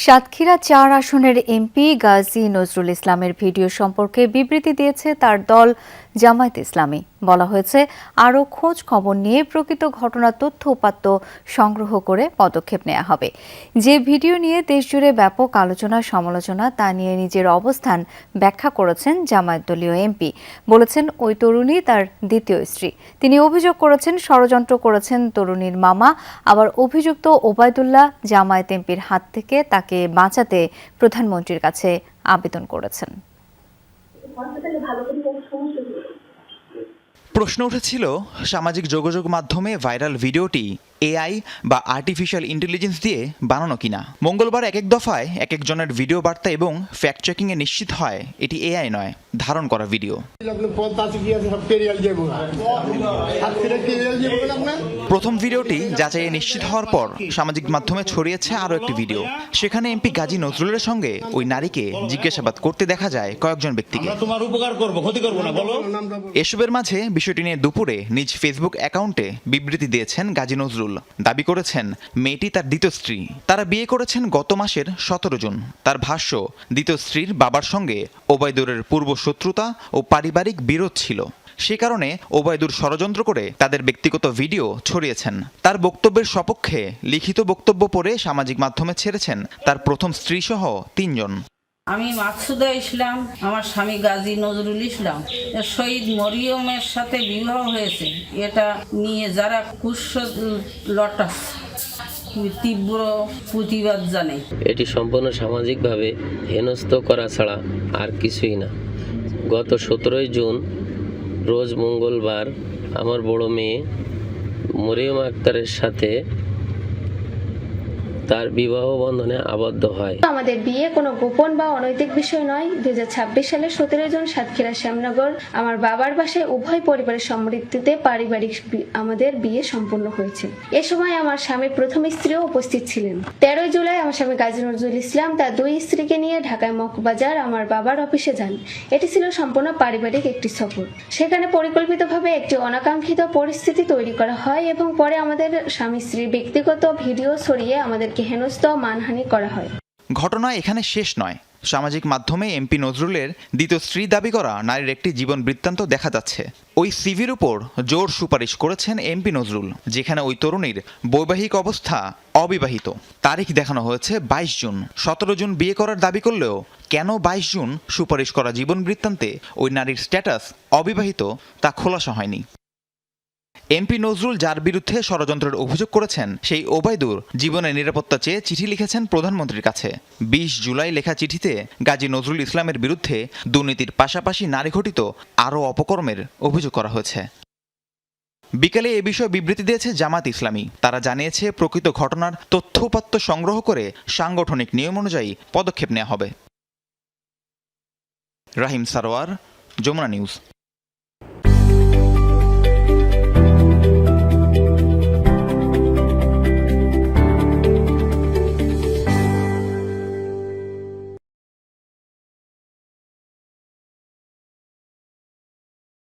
সাতক্ষীরা ৪ আসনের এমপি গাজী নজরুল ইসলামের ভিডিও সম্পর্কে বিবৃতি দিয়েছে তার দল জামায়াত ইসলামী। বলা হয়েছে, আরও খোঁজ খবর নিয়ে প্রকৃত ঘটনার তথ্য উপাত্ত সংগ্রহ করে পদক্ষেপ নেওয়া হবে। যে ভিডিও নিয়ে দেশজুড়ে ব্যাপক আলোচনা সমালোচনা তা নিয়ে নিজের অবস্থান ব্যাখ্যা করেছেন জামায়াত দলীয় এমপি। বলেছেন, ওই তরুণী তার দ্বিতীয় স্ত্রী। তিনি অভিযোগ করেছেন, ষড়যন্ত্র করেছেন তরুণীর মামা। আবার অভিযুক্ত ওবায়দুল্লাহ জামায়াত এমপির হাত থেকে তাকে বাঁচাতে প্রধানমন্ত্রীর কাছে আবেদন করেছেন। প্রশ্ন উঠেছিল, সামাজিক যোগাযোগ মাধ্যমে ভাইরাল ভিডিওটি এআই বা আর্টিফিশিয়াল ইন্টেলিজেন্স দিয়ে বানানো কিনা। মঙ্গলবার এক এক দফায় এক একজনের ভিডিও বার্তা এবং ফ্যাক্ট চেকিংয়ে নিশ্চিত হয় এটি এআই নয়, ধারণ করা ভিডিও। প্রথম ভিডিওটি যাচাইয়ে নিশ্চিত হওয়ার পর সামাজিক মাধ্যমে ছড়িয়েছে আরও একটি ভিডিও। সেখানে এমপি গাজী নজরুলের সঙ্গে ওই নারীকে জিজ্ঞাসাবাদ করতে দেখা যায় কয়েকজন ব্যক্তিকে। এসবের মাঝে বিষয়টি নিয়ে দুপুরে নিজ ফেসবুক অ্যাকাউন্টে বিবৃতি দিয়েছেন গাজী নজরুল। দাবি করেছেন, মেয়েটি তার দ্বিতীয় স্ত্রী। তারা বিয়ে করেছেন গত মাসের ১৭ জুন। তার ভাষ্য, দ্বিতীয় স্ত্রীর বাবার সঙ্গে ওবায়দুরের পূর্ব শত্রুতা ও পারিবারিক বিরোধ ছিল। সে কারণে ওবায়দুর ষড়যন্ত্র করে তাদের ব্যক্তিগত ভিডিও ছড়িয়েছেন। তার বক্তব্যের সপক্ষে লিখিত বক্তব্য পড়ে সামাজিক মাধ্যমে ছেড়েছেন তার প্রথম স্ত্রী সহ ৩ জন। আমি মাকসুদা ইসলাম, আমার স্বামী গাজী নজরুল ইসলাম, শহীদ মরিয়মের সাথে বিবাহ হয়েছে। এটা নিয়ে যারা কুৎসলটাস তীব্র প্রতিবাদ জানাই। এটি সম্পূর্ণ সামাজিকভাবে হেনস্থ করা ছাড়া আর কিছুই না। গত ১৭ জুন রোজ মঙ্গলবার আমার বড় মেয়ে মরিয়ম আক্তারের সাথে তার বিবাহ বন্ধনে আবদ্ধ হয়। আমাদের বিয়ে কোনো গোপন বা অনৈতিক বিষয় নয়। ২০২৬ সালের ১৭ জুন সাতক্ষীরা শ্যামনগর আমার বাবার বাসায় উভয় পরিবারের সম্মতিতে পারিবারিক আমাদের বিয়ে সম্পন্ন হয়েছে। এ সময় আমার স্বামীর প্রথম স্ত্রীও উপস্থিত ছিলেন। ১৩ জুলাই আমার স্বামী গাজী নজরুল ইসলাম তার ২ স্ত্রীকে নিয়ে ঢাকায় মগবাজার আমার বাবার অফিসে যান। এটি ছিল সম্পূর্ণ পারিবারিক একটি সফর। সেখানে পরিকল্পিতভাবে একটি অনাকাঙ্ক্ষিত পরিস্থিতি তৈরি করা হয় এবং পরে আমাদের স্বামী স্ত্রীর ব্যক্তিগত ভিডিও ছড়িয়ে আমাদেরকে হেনস্থ মানহানি করা হয়। ঘটনা এখানে শেষ নয়। সামাজিক মাধ্যমে এমপি নজরুলের দ্বিতীয় স্ত্রী দাবি করা নারীর একটি জীবন বৃত্তান্ত দেখা যাচ্ছে। ওই সিভির উপর জোর সুপারিশ করেছেন এমপি নজরুল, যেখানে ওই তরুণীর বৈবাহিক অবস্থা অবিবাহিত। তারিখ দেখানো হয়েছে ২২ জুন। ১৭ জুন বিয়ে করার দাবি করলেও কেন ২২ জুন সুপারিশ করা জীবন বৃত্তান্তে ওই নারীর স্ট্যাটাস অবিবাহিত তা খোলাসা হয়নি। এমপি নজরুল যার বিরুদ্ধে ষড়যন্ত্রের অভিযোগ করেছেন, সেই ওবায়দুর জীবনের নিরাপত্তা চেয়ে চিঠি লিখেছেন প্রধানমন্ত্রীর কাছে। ২০ জুলাই লেখা চিঠিতে গাজী নজরুল ইসলামের বিরুদ্ধে দুর্নীতির পাশাপাশি নারী ঘটিত আরও অপকর্মের অভিযোগ করা হয়েছে। বিকেলে এ বিষয়ে বিবৃতি দিয়েছে জামায়াত ইসলামী। তারা জানিয়েছে, প্রকৃত ঘটনার তথ্য উপাত্ত সংগ্রহ করে সাংগঠনিক নিয়ম অনুযায়ী পদক্ষেপ নেওয়া হবে। রাহিম সারোয়ার, যমুনা নিউজ।